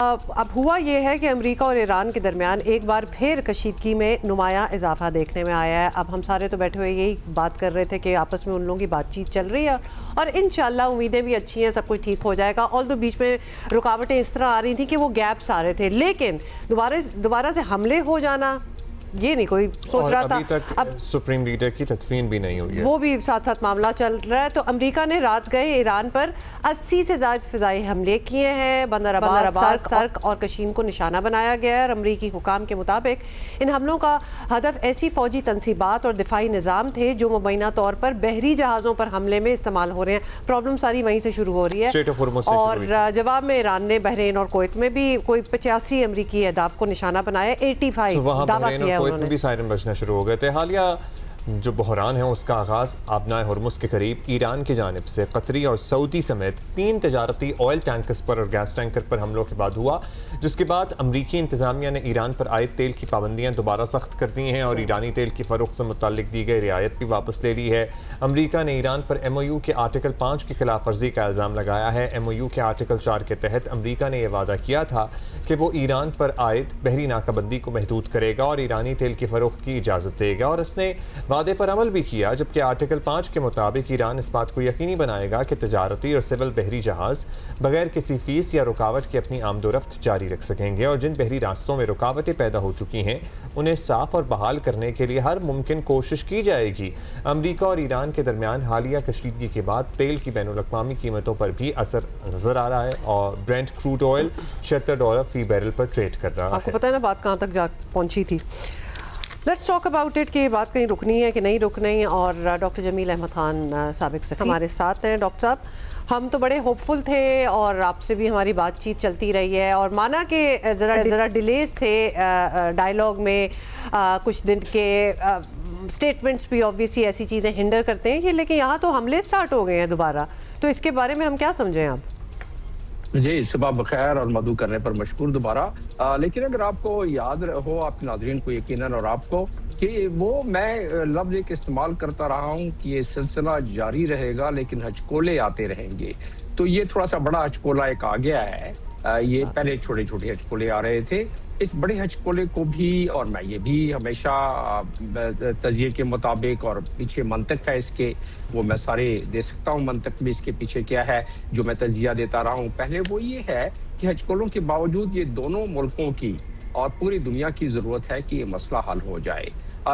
अब हुआ ये है कि अमेरिका और ईरान के दरमियान एक बार फिर कशीदगी में नुमाया इजाफा देखने में आया है। अब हम सारे तो बैठे हुए यही बात कर रहे थे कि आपस में उन लोगों की बातचीत चल रही है और इंशाल्लाह उम्मीदें भी अच्छी हैं, सब कुछ ठीक हो जाएगा। ऑल तो बीच में रुकावटें इस तरह आ रही थी कि वो गैप्स आ रहे थे, लेकिन दोबारा से हमले हो जाना ये नहीं कोई सोच रहा था। अभी तक अब सुप्रीम लीडर की तदफीन भी नहीं हुई है, वो भी साथ साथ मामला चल रहा है। तो अमेरिका ने रात गए ईरान पर 80 से ज़्यादा फ़िज़ाई हमले किए हैं। बंदर अब्बास, सर्क और कशीम को निशाना बनाया गया है और अमरीकी हुकाम के मुताबिक इन हमलों का हदफ ऐसी फ़ौजी तनसीबात और दिफाई निज़ाम थे जो मुबैना तौर पर बहरी जहाज़ों पर हमले में इस्तेमाल हो रहे हैं। प्रॉब्लम सारी वहीं से शुरू हो रही है और जवाब में ईरान ने बहरीन और कुवैत में भी कोई 85 अमरीकी अहदाफ को निशाना बनाया। 85 दावा किया कुवैत में भी सायरन बजना शुरू हो गए थे। हालिया जो बहरान है उसका आगाज़ आबनाए हुर्मुस के करीब ईरान की जानिब से कतरी और सऊदी समेत 3 तजारती ऑयल टैंकर्स पर और गैस टैंकर पर हमलों के बाद हुआ, जिसके बाद अमरीकी इंतज़ामिया ने ईरान पर आयद तेल की पाबंदियाँ दोबारा सख्त कर दी हैं और ईरानी तेल की फ़रोख्त से मुताल्लिक दी गई रियायत भी वापस ले ली है। अमरीका ने ईरान पर MOU के आर्टिकल 5 की खिलाफ वर्जी का इल्ज़ाम लगाया है। MOU के आर्टिकल 4 के तहत अमरीका ने यह वादा किया था कि वो ईरान पर आयद बहरी नाकाबंदी को महदूद करेगा और ईरानी तेल की फ़रोख्त की इजाज़त देगा, और इसने वादे पर अमल भी किया। जबकि आर्टिकल 5 के मुताबिक ईरान इस बात को यकीनी बनाएगा कि तजारती और सिविल बहरी जहाज़ बगैर किसी फीस या रुकावट के अपनी आमदोरफ्त जारी रख सकेंगे और जिन बहरी रास्तों में रुकावटें पैदा हो चुकी हैं उन्हें साफ और बहाल करने के लिए हर मुमकिन कोशिश की जाएगी। अमरीका और ईरान के दरमियान हालिया कशीदगी के बाद तेल की बैनुल-अक़वामी कीमतों पर भी असर नजर आ रहा है और ब्रेंट क्रूड ऑयल $76 फी बैरल पर ट्रेड कर रहा है। आपको पता है ना बात कहाँ तक जा पहुंची थी। लेट्स टॉक अबाउट इट कि बात कहीं रुकनी है कि नहीं रुकनी। और डॉक्टर जमील अहमद खान साबिक सफ़ी हमारे साथ हैं। डॉक्टर साहब, हम तो बड़े होपफुल थे और आपसे भी हमारी बातचीत चलती रही है और माना कि ज़रा डिलेज थे डायलॉग में, कुछ दिन के स्टेटमेंट्स भी ऑब्वियसली ऐसी चीज़ें हिंडर करते हैं, लेकिन यहाँ तो हमले स्टार्ट हो गए हैं दोबारा। तो इसके बारे में हम क्या समझें आप? जी, सुबह बखैर और मधु करने पर मशकूर दोबारा। लेकिन अगर आपको याद हो, आपके नाज़रीन को यकीनन और आपको, कि वो मैं लफ्ज़ एक इस्तेमाल करता रहा हूँ कि ये सिलसिला जारी रहेगा लेकिन हचकोले आते रहेंगे। तो ये थोड़ा सा बड़ा हचकोला एक आ गया है। ये पहले छोटे छोटे हचकोले आ रहे थे, इस बड़े हचकोले को भी, और मैं ये भी हमेशा तजिए के मुताबिक और पीछे मंतक है इसके, वो मैं सारे दे सकता हूँ मंतक भी इसके पीछे क्या है जो मैं तजिया देता रहा हूँ। पहले वो ये है कि हचकोलों के बावजूद ये दोनों मुल्कों की और पूरी दुनिया की ज़रूरत है कि ये मसला हल हो जाए।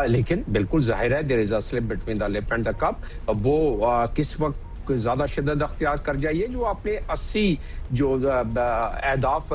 लेकिन बिल्कुल जाहिर है there is a slip between the lip and the cup. वो किस वक्त कोई ज़्यादा शिद्दत अख्तियार कर जाइए। जो आपने 80 जो अहदाफ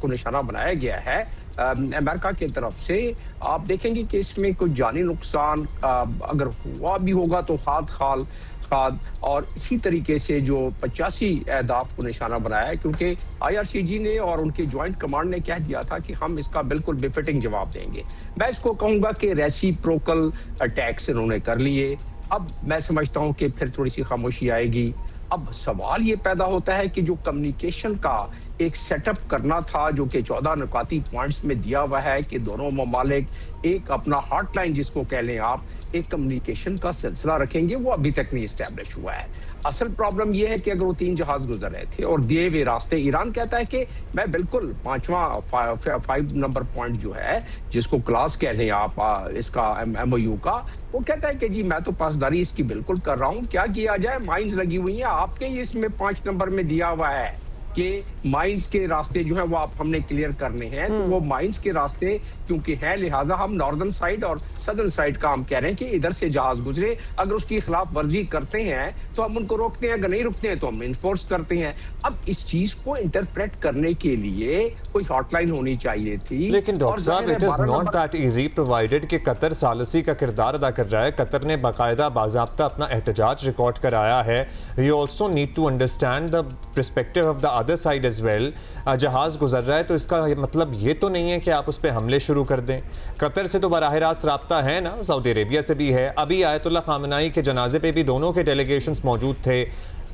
को निशाना बनाया गया है अमेरिका की तरफ से, आप देखेंगे कि इसमें कोई जानी नुकसान अगर हुआ भी होगा तो खाद और इसी तरीके से जो 85 अहदाफ को निशाना बनाया है, क्योंकि IRCG ने और उनके ज्वाइंट कमांड ने कह दिया था कि हम इसका बिल्कुल बेफिटिंग जवाब देंगे। मैं इसको कहूँगा कि रेसिप्रोकल अटैक्स इन्होंने कर लिए। अब मैं समझता हूं कि फिर थोड़ी सी खामोशी आएगी। अब सवाल ये पैदा होता है कि जो कम्युनिकेशन का एक सेटअप करना था, जो कि 14 नुकाती पॉइंट्स में दिया हुआ है कि दोनों ममालिक एक अपना हॉटलाइन जिसको कह लें आप, एक कम्युनिकेशन का सिलसिला रखेंगे, वो अभी तक नहीं इस्टेब्लिश हुआ है। असल प्रॉब्लम यह है कि अगर वो 3 जहाज गुजर रहे थे और दिए हुए रास्ते, ईरान कहता है कि मैं बिल्कुल 5 नंबर पॉइंट जो है जिसको क्लास कह लें आप इसका MOU का, वो कहता है कि जी मैं तो पासदारी इसकी बिल्कुल कर रहा हूँ, क्या किया जाए, माइंस लगी हुई हैं आपके, इसमें 5 नंबर में दिया हुआ है कि माइंस के रास्ते जो है वो आप हमने क्लियर करने हैं। तो वो माइंस के रास्ते क्योंकि हैं, लिहाजा हम नॉर्दर्न साइड और सदर्न साइड का हम कह रहे हैं कि इधर से जहाज गुजरे, अगर उसकी खिलाफ वर्जी करते हैं तो हम उनको रोकते हैं, अगर नहीं रुकते हैं तो हम इन्फोर्स करते हैं। अब इस चीज को इंटरप्रेट करने के लिए कोई हॉटलाइन होनी चाहिए थी। लेकिन डॉक्टर साहब, it is not that easy, provided कि कतर सालसी का किरदार अदा कर रहा है। कतर ने बाकायदा बाज़ाब्ता अपना एहतजाज रिकॉर्ड कराया है। You also need to understand the perspective of the other side as well. जहाज गुजर रहा है तो इसका मतलब ये तो नहीं है कि आप उस पर हमले शुरू कर दें। कतर से तो बराह रास्त रब्ता है ना, सऊदी अरेबिया से भी है। अभी आयतुल्लाह खामनाई के जनाजे पे भी दोनों के डेलीगेशंस मौजूद थे।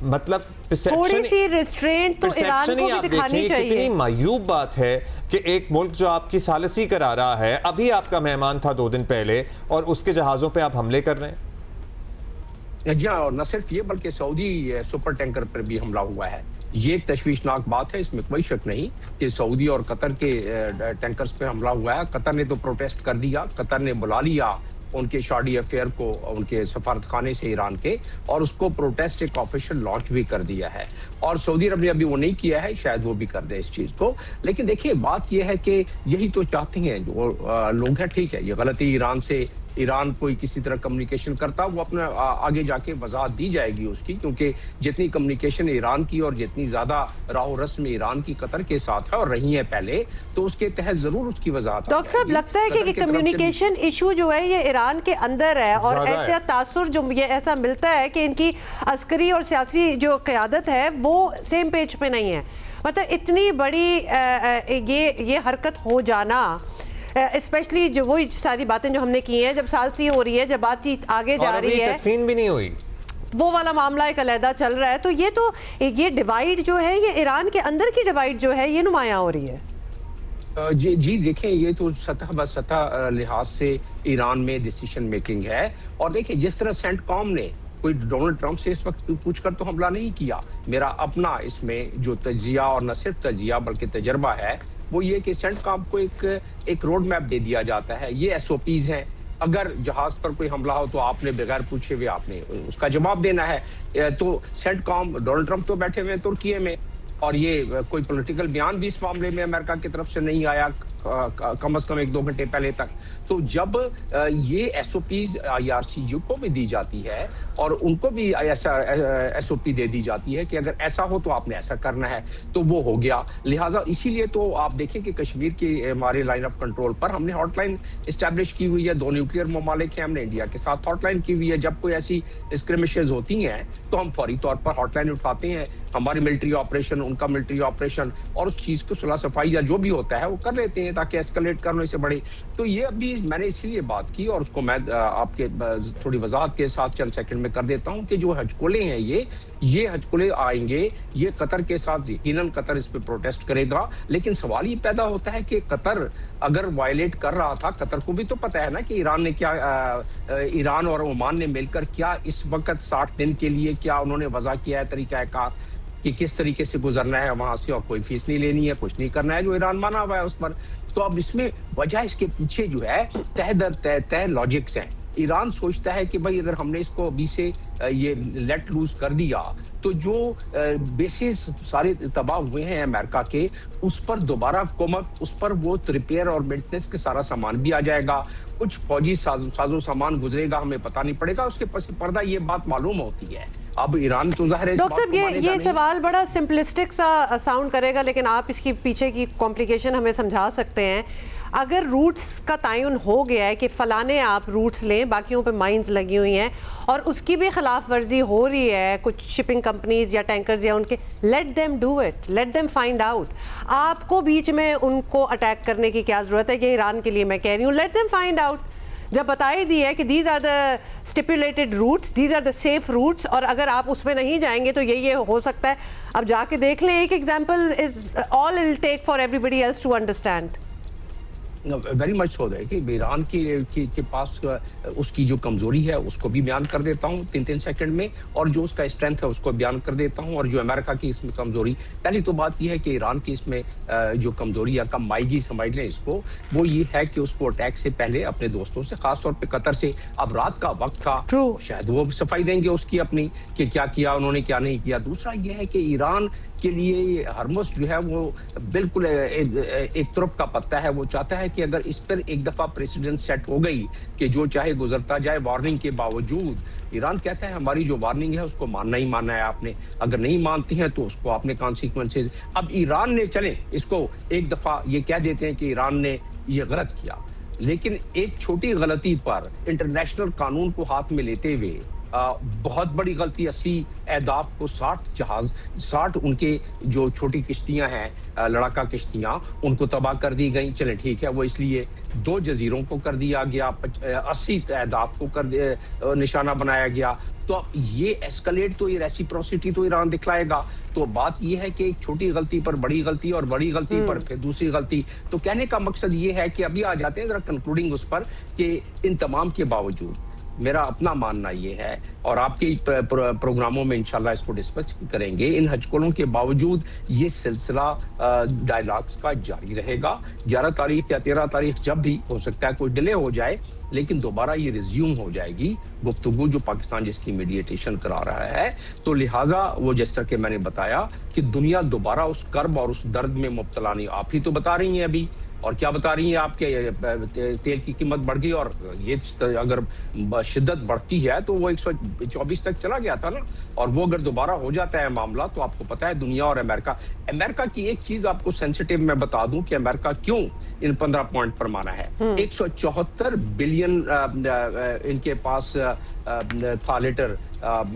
मतलब थोड़ी सी रिस्ट्रेंट तो ईरान को भी दिखानी चाहिए। कितनी मायूब बात है कि एक मुल्क जो आपकी सालसी करा रहा है, अभी आपका मेहमान था 2 दिन पहले, और उसके जहाजों पे आप हमले कर रहे हैं। जी हाँ, और न सिर्फ ये बल्कि सऊदी सुपर टैंकर पर भी हमला हुआ है। ये एक तशवीशनाक बात है, इसमें कोई शक नहीं कि सऊदी और कतर के टैंकर्स पे हमला हुआ है। कतर ने तो प्रोटेस्ट कर दिया, कतर ने बुला लिया उनके शादी अफेयर को उनके सफारतखाने से ईरान के, और उसको प्रोटेस्ट एक ऑफिशियल लॉन्च भी कर दिया है। और सऊदी अरब ने अभी वो नहीं किया है, शायद वो भी कर दे इस चीज को। लेकिन देखिए बात ये है कि यही तो चाहते हैं जो लोग हैं। ठीक है, ये गलती ईरान से, ईरान कोई किसी तरह कम्युनिकेशन करता, वो अपने आगे जाके वजाहत दी जाएगी उसकी, क्योंकि जितनी कम्युनिकेशन ईरान की और जितनी ज्यादा राहो रस्म ईरान की कतर के साथ है और रही है पहले, तो उसके तहत जरूर उसकी वजाहत। डॉक्टर साहब, लगता है कि कम्युनिकेशन इशू जो है ये ईरान के अंदर है, और ऐसा तासुर जो ये ऐसा मिलता है कि इनकी अस्करी और सियासी जो क़यादत है वो सेम पेज पे नहीं है। मतलब इतनी बड़ी ये हरकत हो जाना, स्पेशली जो वही सारी बातें जो हमने की हैं, जब सालसी हो रही है, जब बातचीत आगे जा रही है, तदफीन भी नहीं हुई, वो वाला मामला एक अलहदा चल रहा है, तो ये डिवाइड जो है, ये ईरान के अंदर की डिवाइड जो है ये नुमायां हो रही है। जी देखें, ये तो सतह ब सतह लिहाज से ईरान में डिसीजन मेकिंग है। और देखिए जिस तरह सेंटकॉम ने कोई डोनाल्ड ट्रंप से इस वक्त पूछकर तो हमला नहीं किया, मेरा अपना इसमें जो तजिया और न सिर्फ तजिया बल्कि तजर्बा है वो ये कि सेंटकॉम को एक रोड मैप दे दिया जाता है। ये एसओपीज हैं, अगर जहाज पर कोई हमला हो तो आपने बगैर पूछे हुए आपने उसका जवाब देना है। तो सेंटकॉम, डोनाल्ड ट्रंप तो बैठे हुए हैं तुर्की में, और ये कोई पॉलिटिकल बयान भी इस मामले में अमेरिका की तरफ से नहीं आया कम से कम 1-2 घंटे पहले तक। तो जब ये एसओपीज आईआरसीजी को भी दी जाती है और उनको भी ऐसा एसओपी दे दी जाती है कि अगर ऐसा हो तो आपने ऐसा करना है, तो वो हो गया। लिहाजा इसीलिए तो आप देखें कि कश्मीर के हमारे लाइन ऑफ कंट्रोल पर हमने हॉटलाइन इस्टेब्लिश की हुई है। 2 न्यूक्लियर ममालिक हैं, हमने इंडिया के साथ हॉटलाइन की हुई है। जब कोई ऐसी स्क्रिमिशेज होती हैं तो हम फौरी तौर पर हॉटलाइन उठाते हैं, हमारी मिलिट्री ऑपरेशन, उनका मिलिट्री ऑपरेशन, और उस चीज को सुलह सफाई या जो भी होता है वो कर लेते हैं ताकि एस्केलेट करने से बढ़े। तो ये अभी मैंने इसीलिए बात की, और उसको मैं आपके थोड़ी वजाहत के साथ चंद सेकंड में कर देता हूं कि जो हजकुले हैं ये हजकुले आएंगे, ये कतर के साथ यकीनन कतर इस पे प्रोटेस्ट करेगा। लेकिन सवाल ये पैदा होता है कि कतर अगर वायलेट कर रहा था, कतर को भी तो पता है ना कि ईरान ने क्या, ईरान और ओमान ने मिलकर क्या इस वक्त 60 दिन के लिए क्या उन्होंने वजह किया है तरीकाकार कि किस तरीके से गुजरना है वहां से, और कोई फीस नहीं लेनी है, कुछ नहीं करना है, जो ईरान माना हुआ है उस पर। तो अब इसमें वजह, इसके पीछे जो है तह दर तय लॉजिक्स हैं। ईरान सोचता है कि भाई अगर हमने इसको अभी से ये लेट लूज कर दिया तो जो बेसिस सारे तबाह हुए हैं अमेरिका के, उस पर दोबारा कुमक, उस पर वो रिपेयर और मेंटेनेंस के सारा सामान भी आ जाएगा, कुछ फौजी साजो सामान गुजरेगा, हमें पता नहीं पड़ेगा, उसके पस पर्दा ये बात मालूम होती है। अब ईरान तो जाहिर है। डॉक्टर साहब, ये सवाल बड़ा सिंपलिस्टिक सा साउंड करेगा, लेकिन आप इसकी पीछे की कॉम्प्लिकेशन हमें समझा सकते हैं। अगर रूट्स का तयन हो गया है कि फलाने आप रूट्स लें, बाकियों पे माइंस लगी हुई हैं और उसकी भी खिलाफ वर्जी हो रही है कुछ शिपिंग कंपनीज या टैंकर्स या उनके, let them do it, let them find out. आपको बीच में उनको अटैक करने की क्या जरूरत है? ये ईरान के लिए मैं कह रही हूँ, लेट देम फाइंड आउट। जब बता ही दी है कि these are the stipulated routes, these are the safe routes, और अगर आप उसमें नहीं जाएंगे तो ये हो सकता है। अब जाके देख लें, एक example is all it take for everybody else to understand. Very much हो रहा है कि ईरान के पास उसकी जो कमजोरी है उसको भी बयान कर देता हूँ 3-3 सेकंड में, और जो उसका स्ट्रेंथ है उसको बयान कर देता हूँ, और जो अमेरिका की इसमें कमजोरी। पहली तो बात यह है कि ईरान की इसमें जो कमजोरी या कम मायगी समझ लें इसको, वो ये है कि उसको अटैक से पहले अपने दोस्तों से, खासतौर पर कतर से, अब रात का वक्त था, शायद वो सफाई देंगे उसकी अपनी कि क्या किया उन्होंने, क्या नहीं किया। दूसरा यह है कि ईरान के लिए हरमुस जो है वो बिल्कुल एक तुरप का पत्ता है। वो चाहता है कि अगर इस पर एक दफा प्रेसिडेंट सेट हो गई कि जो चाहे गुजरता जाए वार्निंग के बावजूद, ईरान कहता है हमारी जो वार्निंग है उसको मानना ही मानना है आपने, अगर नहीं मानती हैं तो उसको आपने कॉन्सिक्वेंसेज। अब ईरान ने, चले इसको एक दफा ये कह देते हैं कि ईरान ने ये गलत किया, लेकिन एक छोटी गलती पर इंटरनेशनल कानून को हाथ में लेते हुए बहुत बड़ी गलती, 80 अहदाफ को 60 उनके जो छोटी किश्तियां हैं, लड़ाका किश्तियां, उनको तबाह कर दी गई। चले ठीक है, वो इसलिए 2 जजीरों को कर दिया गया, 80 अहदाफ को निशाना बनाया गया। तो ये एस्केलेट, तो ये रेसिप्रोसिटी तो ईरान दिखलाएगा। तो बात ये है कि एक छोटी गलती पर बड़ी गलती, और बड़ी गलती पर फिर दूसरी गलती। तो कहने का मकसद ये है कि अभी आ जाते हैं जरा कंक्लूडिंग उस पर कि इन तमाम के बावजूद मेरा अपना मानना ये है, और आपके प्रोग्रामों में इंशाल्लाह इसको डिस्कस करेंगे, इन हचकोलों के बावजूद ये सिलसिला डायलॉग्स का जारी रहेगा। 11 तारीख या 13 तारीख जब भी हो सकता है कोई डिले हो जाए, लेकिन दोबारा ये रिज्यूम हो जाएगी गुफ्तगू जो पाकिस्तान जिसकी मीडिएटेशन करा रहा है। तो लिहाजा वो जिस तरह के मैंने बताया कि दुनिया दोबारा उस कर्ब और उस दर्द में मुब्तला नहीं। आप ही तो बता रही हैं अभी, और क्या बता रही हैं आपके तेल की कीमत बढ़ गई, और ये अगर शिद्दत बढ़ती है तो वो 124 तक चला गया था ना, और वो अगर दोबारा हो जाता है मामला तो आपको पता है दुनिया और अमेरिका की एक चीज आपको सेंसिटिव मैं बता दूं कि अमेरिका क्यों इन 15 पॉइंट पर माना है। 174 बिलियन इनके पास था लीटर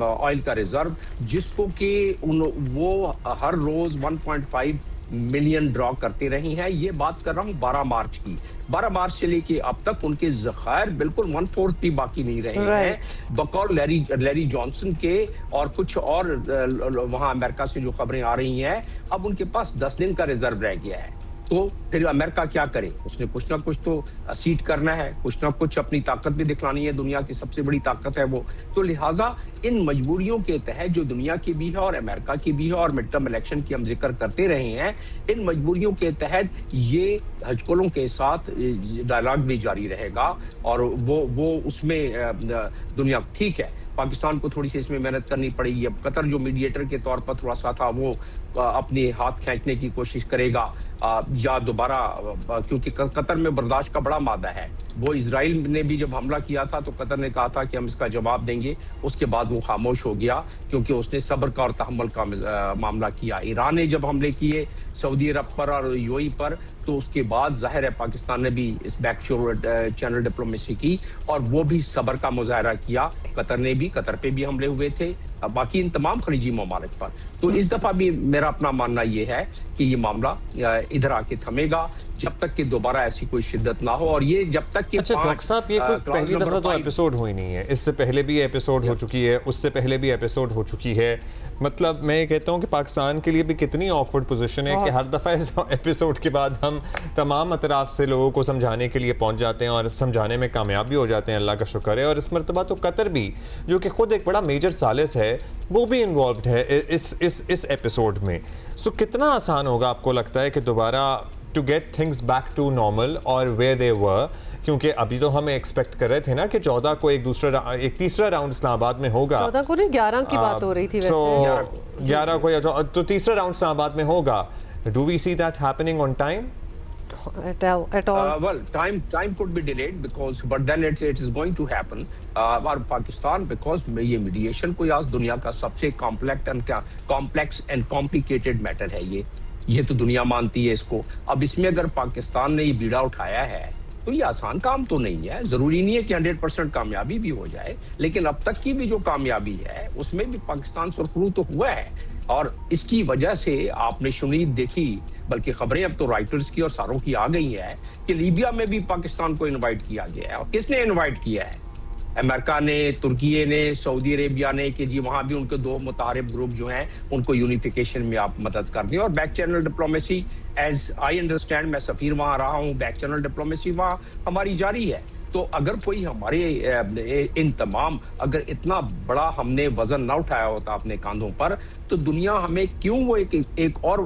ऑयल का रिजर्व, जिसको कि वो हर रोज 1.5 मिलियन ड्रॉ करते रही हैं। ये बात कर रहा हूं 12 मार्च की। 12 मार्च से लेके अब तक उनके ज़खायर बिल्कुल 1/4 भी बाकी नहीं रहे हैं। बकौल लैरी जॉनसन के और कुछ और वहां अमेरिका से जो खबरें आ रही हैं, अब उनके पास 10 दिन का रिजर्व रह गया है। तो फिर अमेरिका क्या करे? उसने कुछ ना कुछ तो सीट करना है, कुछ ना कुछ अपनी ताकत भी दिखलानी है। दुनिया की सबसे बड़ी ताकत है वो। तो लिहाजा इन मजबूरियों के तहत जो दुनिया की भी है और अमेरिका की भी है, और मिड टर्म इलेक्शन की हम जिक्र करते रहे हैं, इन मजबूरियों के तहत ये हजकोलों के साथ डायलॉग भी जारी रहेगा। और वो उसमें दुनिया ठीक है, पाकिस्तान को थोड़ी सी इसमें मेहनत करनी पड़ेगी। अब कतर जो मीडिएटर के तौर पर थोड़ा सा था, वो अपने हाथ खींचने की कोशिश करेगा या दोबारा, क्योंकि कतर में बर्दाश्त का बड़ा मादा है। वो इजराइल ने भी जब हमला किया था तो कतर ने कहा था कि हम इसका जवाब देंगे, उसके बाद वो खामोश हो गया क्योंकि उसने सब्र का और तहम्मुल का मामला किया। ईरान ने जब हमले किए सऊदी अरब पर और यूएई पर, तो उसके बाद जाहिर है पाकिस्तान ने भी इस बैकशोर चैनल डिप्लोमेसी की और वो भी सब्र का मुजाहरा किया। कतर पे भी हमले हुए थे, बाकी इन तमाम खलीजी ममालिक पर। तो इस दफा भी मेरा अपना मानना ये है कि ये मामला इधर आके थमेगा जब तक कि दोबारा ऐसी कोई शिद्दत ना हो, और ये जब तक कि अच्छा डॉक्टर साहब, ये कोई पहली दफा तो एपिसोड हुई नहीं है, इससे पहले भी एपिसोड हो चुकी है, उससे पहले भी एपिसोड हो चुकी है। मतलब मैं कहता हूँ कि पाकिस्तान के लिए भी कितनी ऑकवर्ड पोजीशन है कि हर दफ़ा इस एपिसोड के बाद हम तमाम अतराफ से लोगों को समझाने के लिए पहुँच जाते हैं और समझाने में कामयाब भी हो जाते हैं, अल्लाह का शुक्र है। और इस मरतबा तो कतर भी, जो कि खुद एक बड़ा मेजर सालिस है, वो भी इन्वॉल्व है इस एपिसोड में। सो कितना आसान होगा आपको लगता है कि दोबारा to get things back to normal और वेयर दे वर? क्योंकि अभी तो हम एक्सपेक्ट कर रहे थे ना कि 14 को एक तीसरा राउंड इस्लामाबाद में होगा। 14 को नहीं, 11 की बात हो रही थी वैसे। 11 को या तो तीसरा राउंड इस्लामाबाद में होगा। Do we see that happening on time? At all. Well, time could be delayed but then it is going to happen. और पाकिस्तान because ये मीडिएशन कोई आज दुनिया का सबसे कॉम्प्लेक्स एंड कॉम्प्लिकेटेड मैटर है। ये तो दुनिया मानती है इसको। अब इसमें अगर पाकिस्तान ने ये बीड़ा उठाया है तो ये आसान काम तो नहीं है। जरूरी नहीं है कि 100% कामयाबी भी हो जाए, लेकिन अब तक की भी जो कामयाबी है उसमें भी पाकिस्तान सुरखरू तो हुआ है। और इसकी वजह से आपने शुनीद देखी, बल्कि खबरें अब तो राइटर्स की और सारों की आ गई है कि लीबिया में भी पाकिस्तान को इनवाइट किया गया है। और किसने इनवाइट किया है? अमेरिका ने, तुर्की ने, सऊदी अरेबिया ने, कि जी वहां भी उनके दो मुतारिब ग्रुप जो हैं उनको यूनिफिकेशन में आप मदद कर दें। और back channel diplomacy, as I understand, मैं सफीर वहां रहा हूं, बैक चैनल डिप्लोमेसी वहां हमारी जारी है। तो अगर कोई हमारे इन तमाम, अगर इतना बड़ा हमने वजन ना उठाया होता अपने कांधों पर, तो दुनिया हमें क्यों वो एक और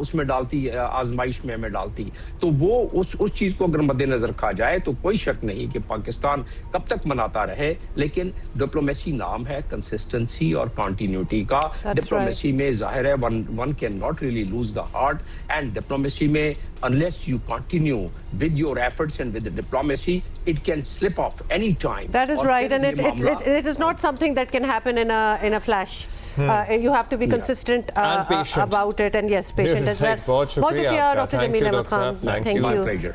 उसमें डालती, आजमाइश में हमें डालती। तो वो उस चीज को अगर मद्देनजर रखा जाए तो कोई शक नहीं कि पाकिस्तान कब तक मनाता रहे। लेकिन डिप्लोमेसी नाम है कंसिस्टेंसी और कंटिन्यूटी का। डिप्लोमेसी में जाहिर है one can not really lose the heart, and diplomacy में unless you continue with your efforts and with diplomacy, it can slip off any time. That is right, and it is not something that can happen in a flash. You have to be consistent and patient about it, and yes, patient as well. बहुत शुक्रिया doctor Jamil Ahmed Khan, thank you. My pleasure.